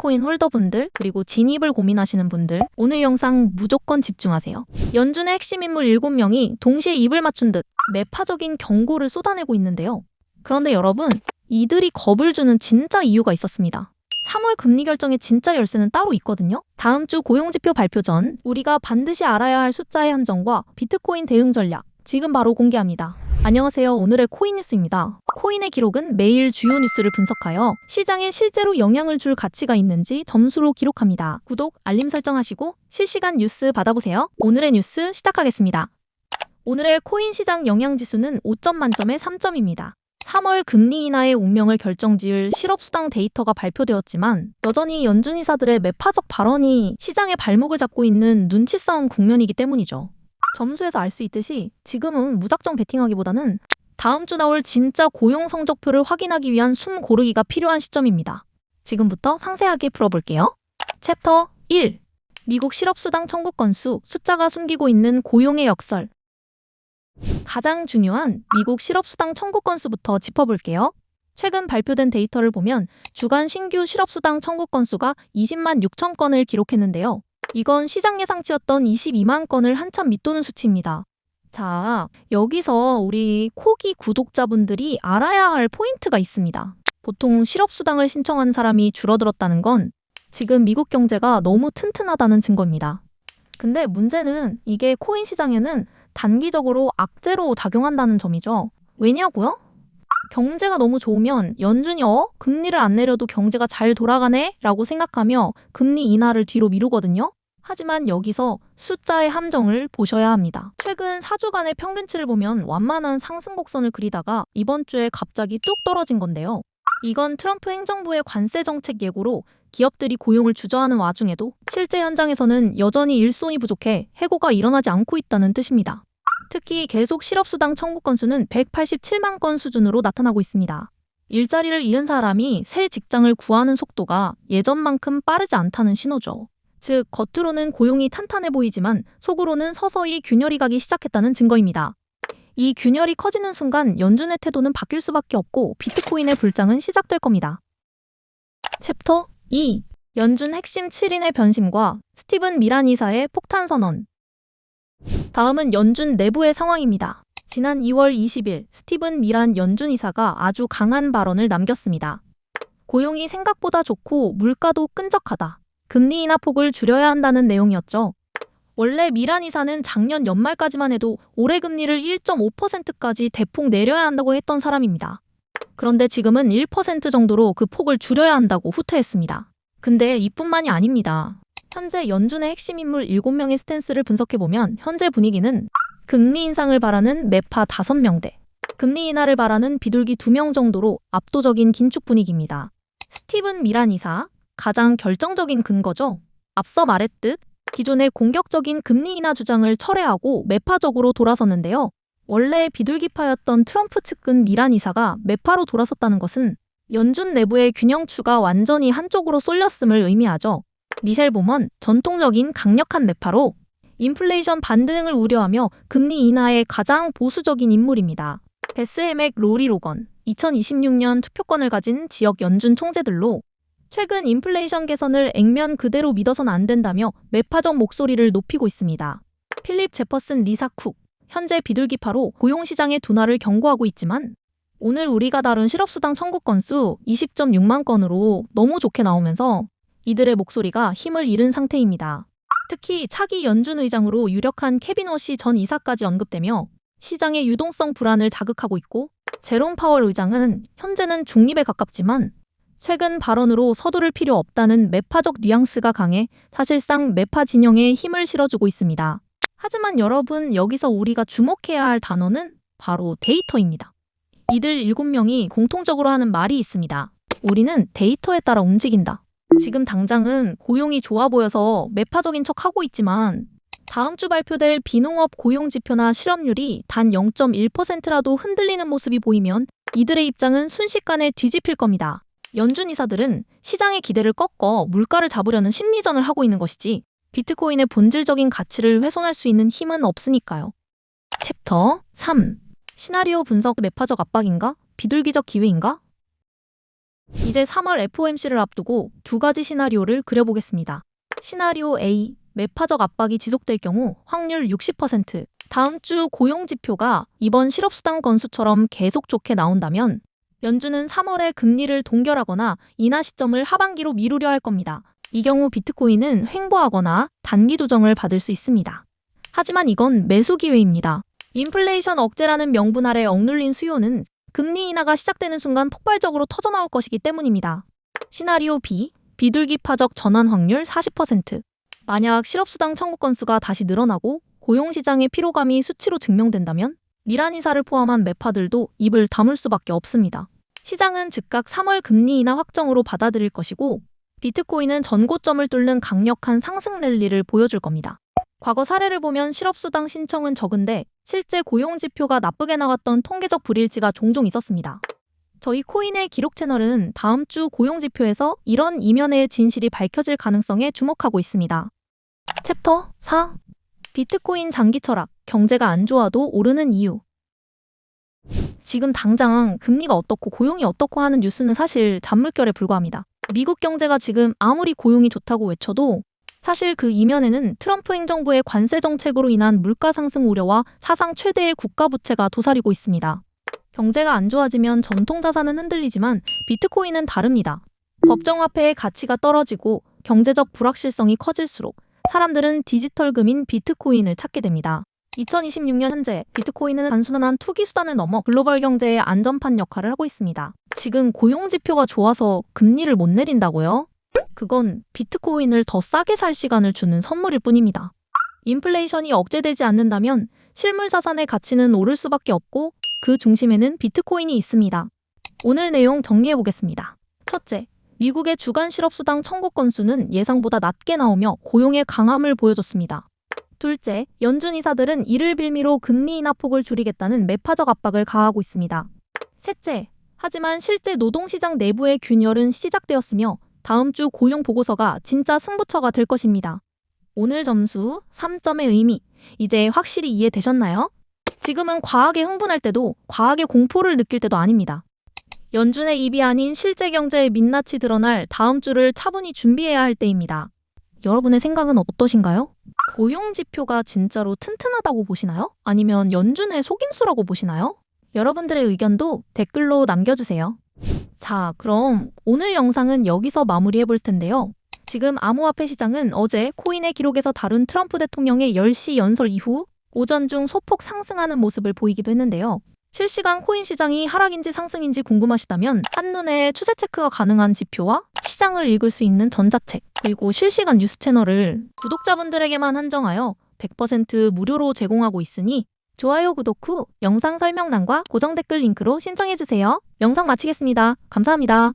비트코인 홀더분들, 그리고 진입을 고민하시는 분들, 오늘 영상 무조건 집중하세요. 연준의 핵심 인물 7명이 동시에 입을 맞춘 듯 매파적인 경고를 쏟아내고 있는데요. 그런데 여러분, 이들이 겁을 주는 진짜 이유가 있었습니다. 3월 금리 결정의 진짜 열쇠는 따로 있거든요. 다음 주 고용지표 발표 전 우리가 반드시 알아야 할 숫자의 함정과 비트코인 대응 전략, 지금 바로 공개합니다. 안녕하세요. 오늘의 코인 뉴스입니다. 코인의 기록은 매일 주요 뉴스를 분석하여 시장에 실제로 영향을 줄 가치가 있는지 점수로 기록합니다. 구독, 알림 설정하시고 실시간 뉴스 받아보세요. 오늘의 뉴스 시작하겠습니다. 오늘의 코인 시장 영향지수는 5점 만점에 3점입니다. 3월 금리 인하의 운명을 결정지을 실업수당 데이터가 발표되었지만 여전히 연준 이사들의 매파적 발언이 시장의 발목을 잡고 있는 눈치 싸움 국면이기 때문이죠. 점수에서 알 수 있듯이 지금은 무작정 베팅하기보다는 다음 주 나올 진짜 고용 성적표를 확인하기 위한 숨 고르기가 필요한 시점입니다. 지금부터 상세하게 풀어볼게요. 챕터 1. 미국 실업수당 청구 건수, 숫자가 숨기고 있는 고용의 역설. 가장 중요한 미국 실업수당 청구 건수부터 짚어볼게요. 최근 발표된 데이터를 보면 주간 신규 실업수당 청구 건수가 20만 6천 건을 기록했는데요. 이건 시장 예상치였던 22만 건을 한참 밑도는 수치입니다. 자, 여기서 우리 코기 구독자분들이 알아야 할 포인트가 있습니다. 보통 실업수당을 신청한 사람이 줄어들었다는 건 지금 미국 경제가 너무 튼튼하다는 증거입니다. 근데 문제는 이게 코인 시장에는 단기적으로 악재로 작용한다는 점이죠. 왜냐고요? 경제가 너무 좋으면 연준이 금리를 안 내려도 경제가 잘 돌아가네? 라고 생각하며 금리 인하를 뒤로 미루거든요. 하지만 여기서 숫자의 함정을 보셔야 합니다. 최근 4주간의 평균치를 보면 완만한 상승 곡선을 그리다가 이번 주에 갑자기 뚝 떨어진 건데요. 이건 트럼프 행정부의 관세 정책 예고로 기업들이 고용을 주저하는 와중에도 실제 현장에서는 여전히 일손이 부족해 해고가 일어나지 않고 있다는 뜻입니다. 특히 계속 실업수당 청구 건수는 187만 건 수준으로 나타나고 있습니다. 일자리를 잃은 사람이 새 직장을 구하는 속도가 예전만큼 빠르지 않다는 신호죠. 즉, 겉으로는 고용이 탄탄해 보이지만 속으로는 서서히 균열이 가기 시작했다는 증거입니다. 이 균열이 커지는 순간 연준의 태도는 바뀔 수밖에 없고 비트코인의 불장은 시작될 겁니다. 챕터 2. 연준 핵심 7인의 변심과 스티븐 미란 이사의 폭탄 선언. 다음은 연준 내부의 상황입니다. 지난 2월 20일 스티븐 미란 연준 이사가 아주 강한 발언을 남겼습니다. 고용이 생각보다 좋고 물가도 끈적하다. 금리 인하 폭을 줄여야 한다는 내용이었죠. 원래 미란 이사는 작년 연말까지만 해도 올해 금리를 1.5%까지 대폭 내려야 한다고 했던 사람입니다. 그런데 지금은 1% 정도로 그 폭을 줄여야 한다고 후퇴했습니다. 근데 이뿐만이 아닙니다. 현재 연준의 핵심 인물 7명의 스탠스를 분석해보면 현재 분위기는 금리 인상을 바라는 매파 5명대, 금리 인하를 바라는 비둘기 2명 정도로 압도적인 긴축 분위기입니다. 스티븐 미란 이사, 가장 결정적인 근거죠. 앞서 말했듯 기존의 공격적인 금리 인하 주장을 철회하고 매파적으로 돌아섰는데요. 원래 비둘기파였던 트럼프 측근 미란 이사가 매파로 돌아섰다는 것은 연준 내부의 균형추가 완전히 한쪽으로 쏠렸음을 의미하죠. 미셸 보먼, 전통적인 강력한 매파로 인플레이션 반등을 우려하며 금리 인하의 가장 보수적인 인물입니다. 베스 헤맥 로리 로건, 2026년 투표권을 가진 지역 연준 총재들로 최근 인플레이션 개선을 액면 그대로 믿어선 안 된다며 매파적 목소리를 높이고 있습니다. 필립 제퍼슨 리사 쿡, 현재 비둘기파로 고용시장의 둔화를 경고하고 있지만 오늘 우리가 다룬 실업수당 청구 건수 20.6만 건으로 너무 좋게 나오면서 이들의 목소리가 힘을 잃은 상태입니다. 특히 차기 연준 의장으로 유력한 케빈 워시 전 이사까지 언급되며 시장의 유동성 불안을 자극하고 있고 제롬 파월 의장은 현재는 중립에 가깝지만 최근 발언으로 서두를 필요 없다는 매파적 뉘앙스가 강해 사실상 매파 진영에 힘을 실어주고 있습니다. 하지만 여러분, 여기서 우리가 주목해야 할 단어는 바로 데이터입니다. 이들 7명이 공통적으로 하는 말이 있습니다. 우리는 데이터에 따라 움직인다. 지금 당장은 고용이 좋아 보여서 매파적인 척 하고 있지만 다음 주 발표될 비농업 고용 지표나 실업률이 단 0.1%라도 흔들리는 모습이 보이면 이들의 입장은 순식간에 뒤집힐 겁니다. 연준 이사들은 시장의 기대를 꺾어 물가를 잡으려는 심리전을 하고 있는 것이지 비트코인의 본질적인 가치를 훼손할 수 있는 힘은 없으니까요. 챕터 3. 시나리오 분석 매파적 압박인가? 비둘기적 기회인가? 이제 3월 FOMC를 앞두고 두 가지 시나리오를 그려보겠습니다. 시나리오 A, 매파적 압박이 지속될 경우 확률 60%. 다음 주 고용 지표가 이번 실업수당 건수처럼 계속 좋게 나온다면 연준은 3월에 금리를 동결하거나 인하 시점을 하반기로 미루려 할 겁니다. 이 경우 비트코인은 횡보하거나 단기 조정을 받을 수 있습니다. 하지만 이건 매수 기회입니다. 인플레이션 억제라는 명분 아래 억눌린 수요는 금리 인하가 시작되는 순간 폭발적으로 터져나올 것이기 때문입니다. 시나리오 B, 비둘기파적 전환 확률 40%. 만약 실업수당 청구 건수가 다시 늘어나고 고용시장의 피로감이 수치로 증명된다면 미란 이사를 포함한 매파들도 입을 다물 수밖에 없습니다. 시장은 즉각 3월 금리 인하 확정으로 받아들일 것이고 비트코인은 전고점을 뚫는 강력한 상승 랠리를 보여줄 겁니다. 과거 사례를 보면 실업수당 신청은 적은데 실제 고용 지표가 나쁘게 나왔던 통계적 불일치가 종종 있었습니다. 저희 코인의 기록 채널은 다음 주 고용 지표에서 이런 이면의 진실이 밝혀질 가능성에 주목하고 있습니다. 챕터 4. 비트코인 장기 철학, 경제가 안 좋아도 오르는 이유. 지금 당장 금리가 어떻고 고용이 어떻고 하는 뉴스는 사실 잔물결에 불과합니다. 미국 경제가 지금 아무리 고용이 좋다고 외쳐도 사실 그 이면에는 트럼프 행정부의 관세 정책으로 인한 물가 상승 우려와 사상 최대의 국가 부채가 도사리고 있습니다. 경제가 안 좋아지면 전통 자산은 흔들리지만 비트코인은 다릅니다. 법정화폐의 가치가 떨어지고 경제적 불확실성이 커질수록 사람들은 디지털 금인 비트코인을 찾게 됩니다. 2026년 현재 비트코인은 단순한 투기 수단을 넘어 글로벌 경제의 안전판 역할을 하고 있습니다. 지금 고용 지표가 좋아서 금리를 못 내린다고요? 그건 비트코인을 더 싸게 살 시간을 주는 선물일 뿐입니다. 인플레이션이 억제되지 않는다면 실물 자산의 가치는 오를 수밖에 없고 그 중심에는 비트코인이 있습니다. 오늘 내용 정리해보겠습니다. 첫째, 미국의 주간 실업수당 청구 건수는 예상보다 낮게 나오며 고용의 강함을 보여줬습니다. 둘째, 연준 이사들은 이를 빌미로 금리 인하 폭을 줄이겠다는 매파적 압박을 가하고 있습니다. 셋째, 하지만 실제 노동시장 내부의 균열은 시작되었으며 다음 주 고용 보고서가 진짜 승부처가 될 것입니다. 오늘 점수 3점의 의미, 이제 확실히 이해되셨나요? 지금은 과하게 흥분할 때도 과하게 공포를 느낄 때도 아닙니다. 연준의 입이 아닌 실제 경제의 민낯이 드러날 다음 주를 차분히 준비해야 할 때입니다. 여러분의 생각은 어떠신가요? 고용 지표가 진짜로 튼튼하다고 보시나요? 아니면 연준의 속임수라고 보시나요? 여러분들의 의견도 댓글로 남겨주세요. 자, 그럼 오늘 영상은 여기서 마무리해 볼 텐데요. 지금 암호화폐 시장은 어제 코인의 기록에서 다룬 트럼프 대통령의 10시 연설 이후 오전 중 소폭 상승하는 모습을 보이기도 했는데요. 실시간 코인 시장이 하락인지 상승인지 궁금하시다면 한눈에 추세 체크가 가능한 지표와 시장을 읽을 수 있는 전자책, 그리고 실시간 뉴스 채널을 구독자분들에게만 한정하여 100% 무료로 제공하고 있으니 좋아요, 구독 후 영상 설명란과 고정 댓글 링크로 신청해주세요. 영상 마치겠습니다. 감사합니다.